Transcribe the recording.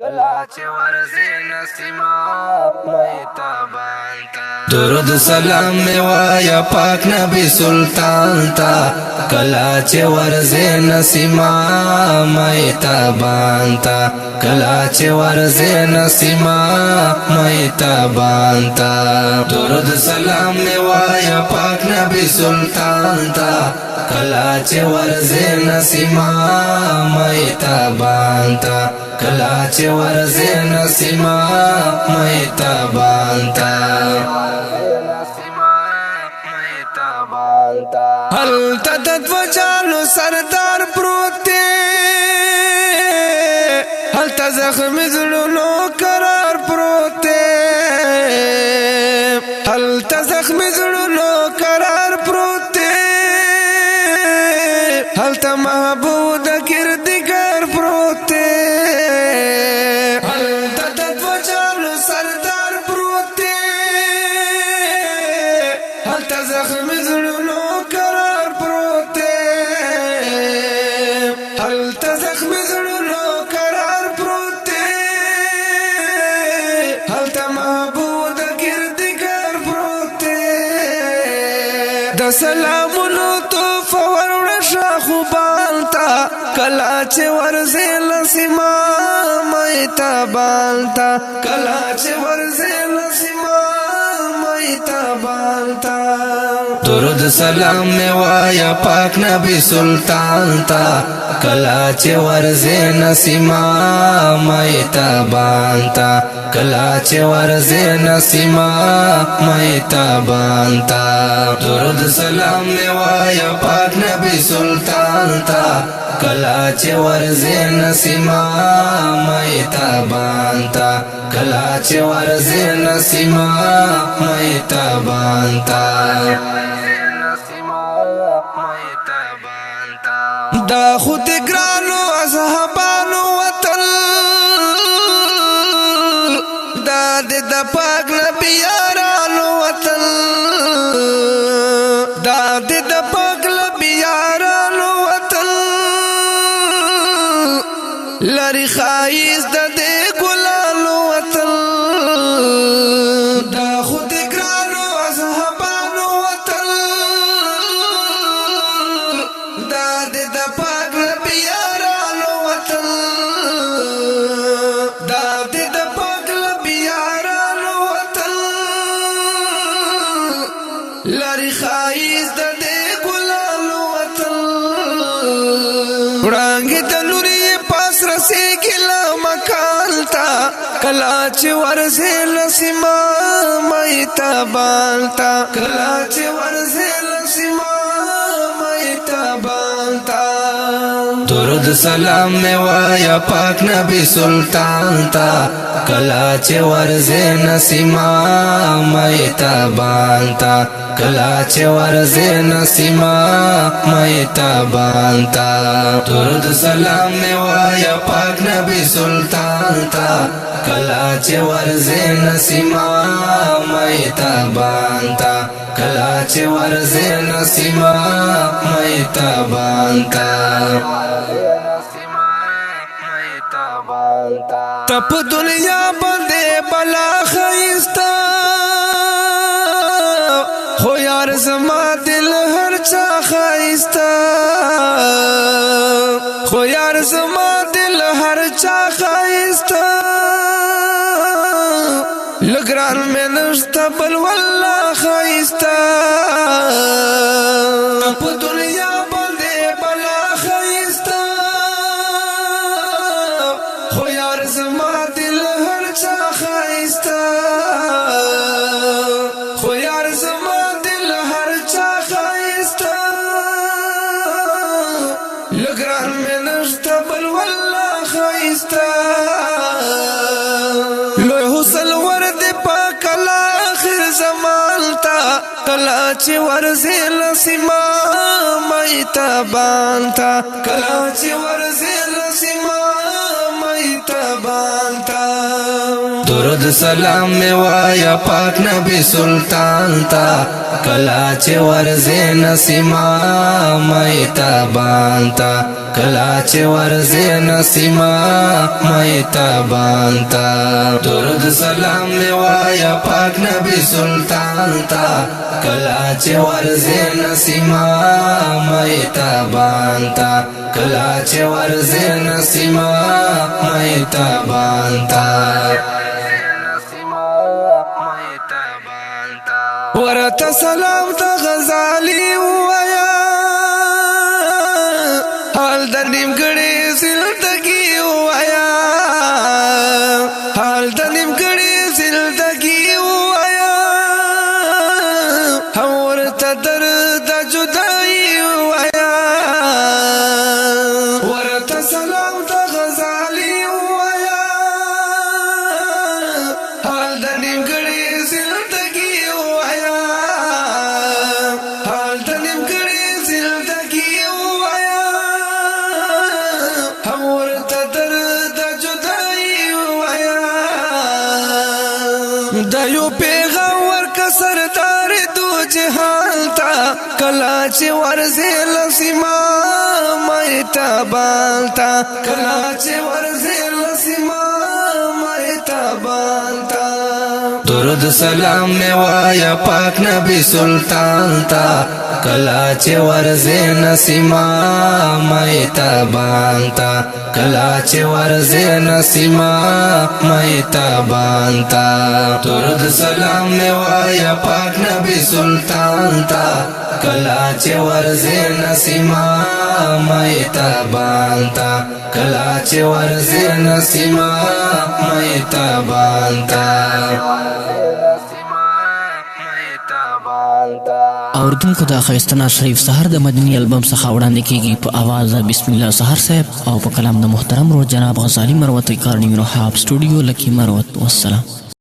کلا چې ورځې نسیما مهتابان تا درود سلام می وایا پاک نبی سلطان تا کلا چې ورځې نسیما مهتابان تا کلا چې ورځې نسیما مهتابان تا درود سلام می وایا پاک نبی سلطان تا کلا چې ورځې نسیما مهتابان تا کلا چې ورځې نسیما مهتابان تا هلته د دوجانو سردار پروت دی هلته زخمي زړونو قرار پروت دی هلته زخمي زړونو قرار پروت دی هلته محبوب د کردګار پروت دی زخم زړونو قرار پروت دی هلته زخم زړونو قرار پروت دی هلته محبوب د کردګار پروت دی د سلامونو توفه وروړه شاخو بالتا کلا چې ورځې نسیما مهتابان تا کلا چې ورځې نسیما مهتابان تا درود سلام می وایا پاک نبی سلطان تا کلا چې ورځې نسیما مهتابان تا کلا چې ورځې نسیما مهتابان تا درود سلام می وایا پاک نبی سلطان تا کلا چې ورځې نسیما مهتابان تا کلا چې ورځې نسیما مهتابان تا دا خود ګرانو اصحابانو وطن دا د پاک نبی یارانو وطن دا د پاک نبی یارانو وطن لری خایز د دې ګلانو وطن دا خود ګرانو اصحابانو وطن دا د پاک نبی یارانو وطن دا د پاک نبی یارانو وطن لری خایز د دې ګلانو وطن وړانګې د لوري پاس رسېږي له مکان تا کلا چې ورځې نسیما مهتابان تا کلا چې ورځې نسیما مهتابان تا درود سلام می وایا پاک نبی سلطان تا کلا چې ورځې نسیما مهتابان تا کلا چې ورځې نسیما مهتابان تا درود سلام می وایا پاک نبی سلطان تا کلا چې ورځې نسیما مهتابان تا کلا چې ورځې نسیما مهتابان تا تپ دنیا باندې بلا خیستا خو یار زما دل هر چا خیستا خو یار زما دل هر چا خیستا لګران مې نشته بل والله خیستا په دنیا باندې بلا خیستا خو یار زما دل هر چا خیستا خو یار زما دل هر چا خیستا لګران مې نشته بل والله خیستا لوی حسن ورد پاک اخر زمان تا کلا چې ورځې نسیما مهتابان تا کلا چې ورځې نسیما مهتابان تا درود سلام می وایا پاک نبی سلطان تا کلا چې ورځې نسیما مهتابان تا کلا چې ورځې نسیما مهتابان تا درود سلام می وایا پاک نبی سلطان تا کلا چې ورځې نسیما مهتابان تا کلا چې ورځې نسیما مهتابان تا ورته سلام ته غزالی وایا حال د نیمګړې زندګي وایا حال د نیمګړې زندګي وایا ورته درد جدائی وایا ورته سلام ته غزالی وایا حال د نیمګړې زندګي وایا حال د نیمګړې زندګي وایا ورته درد جدائی وایا د یو پیغمبر کا سردار دو جهان تا کلا چې ورځې لسیما مهتابان تا کلا چې ورځې لسیما مهتابان تا درود سلام می وایا پاک نبی سلطان تا کلا چې ورځې نسیما مهتابان تا کلا چې ورځې نسیما مهتابان تا درود سلام می وایا پاک نبی سلطان تا کلا چې ورځې نسیما مهتابان تا کلا چې ورځې نسیما مهتابان تا اوردونکو دا ښایسته شریف سحر د مدني البم څخه وړاندې کیږي په اواز بسم الله سحر صاحب او په کلام د محترم رو جناب غزالی مروت کارنی روحاب سټوډیو لکی مروت. والسلام.